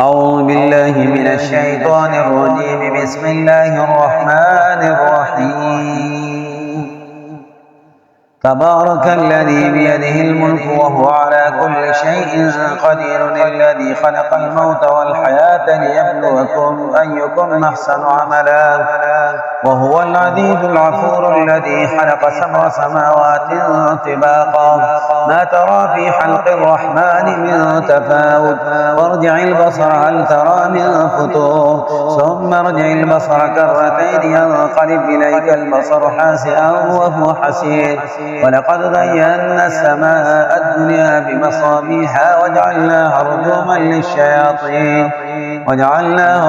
أعوذ بالله من الشيطان الرجيم. بسم الله الرحمن الرحيم. تبارك الذي بيده الملك وهو على كل شيء قدير، الذي خلق الموت والحياة ليبلوكم أيكم أحسن عملا، وهو العزيز الغفور، الذي خلق 7 سماوات طباقا ما ترى في خلق الرحمن من تفاوت، وارجع البصر هل ترى من فتور، ثم ارجع البصر كرتين ينقلب إليك البصر خاسئا وهو حسير. ولقد زينا السماء الدنيا بمصابيح وجعلناها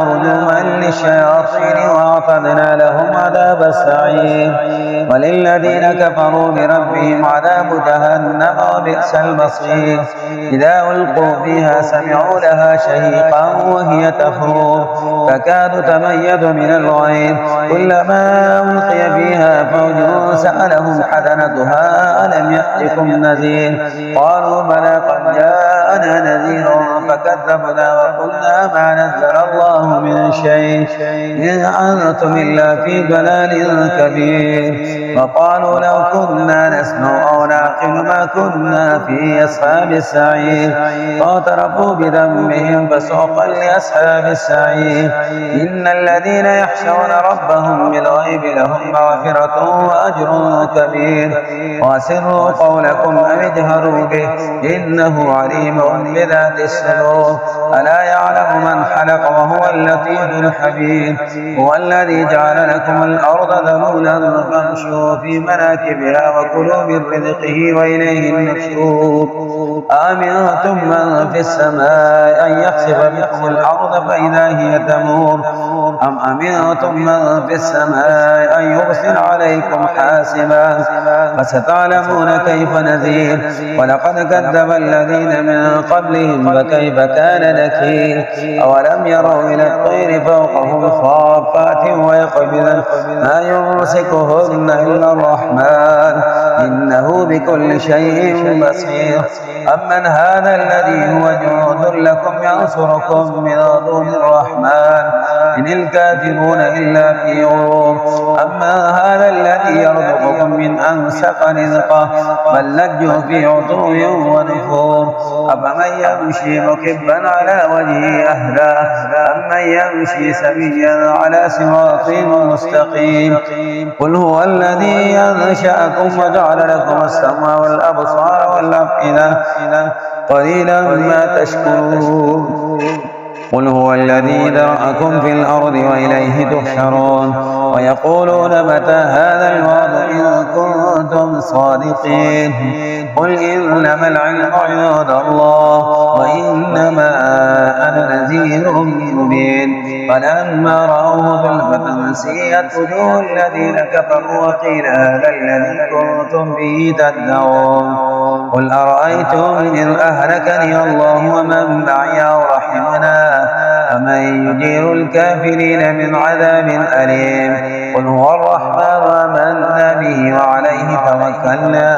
رجوما للشياطين وأعتدنا لهم عذاب السعير. وللذين كفروا بربهم عذاب جهنم وبئس المصير. إذا ألقوا فيها سمعوا لها شهيقا وهي تفور تكاد تميز من الغيظ، كلما ألقي فيها فوج سألهم حسنتها ألم يأتكم نذير، قالوا بلى قد جاءنا نذير فكذبنا وقلنا ما نزل الله من شيء إن أنتم إلا في ضلال كبير. وقالوا لو كنا نسمع أو نعقل ما كنا في أصحاب السعير، فاعترفوا بذنبهم فسوقا لأصحاب السعير. إن الذين يخشون ربهم بالغيب لهم مغفرة وأجر كبير. وأسروا قولكم أو اجهروا به إنه عليم بذات الصدور. ألا يعلم من خلق وهو اللطيف الخبير. هو الذي جعل لكم الأرض ذلولا فامشوا في مناكبها وكلوا من رزقه وإليه النشور. أأمنتم من في السماء أن يخسف بكم الأرض فإذا هي تمور، أم أمنتم من في السماء أن يرسل عليكم حاسبا، فستعلمون كيف نذير. ولقد كذب الذين من قبلهم فكيف كان نكير. أولم يروا إلى الطير فوقهم صافات ويقبضن ما يمسكهن إلا الرحمن إنه بكل شيء بصير. أمن هذا الذي هو جند لكم ينصركم من دون الرحمن إن الكافرون إلا في غرور. أما هذا الذي يرزقكم من أمسك رزقه بل لجوا في عتو ونفور. أفمن يمشي مكبا على وجهه أهدى أمن يمشي سويا على صراط مستقيم. قل هو الذي أنشأكم وجعل لكم السمع والأبصار والأفئدة قليلا ما تشكرون. قل هو الذي ذرأكم في الأرض وإليه تحشرون. ويقولون متى هذا الوعد إن كنتم صادقين. قل إنما العلم عند الله وإنما أنا نذير مبين. فلما رأوه زلفة سيئت وجوه الذين كفروا وقيل هذا الذي كنتم به تدعون. قل أرأيتم إن أهلكني الله ومن معي أو رحمنا فمن يجير الكافرين من عذاب أليم. قل هو الرحمن آمنا به وعليه توكلنا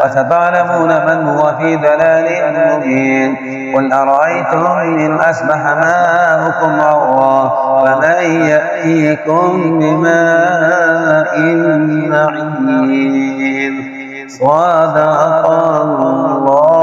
وستعلمون من هو في ضلال مبين. قل أرأيتم إن أصبح ماؤكم غورا فمن يأتيكم بماء معين. صدق الله.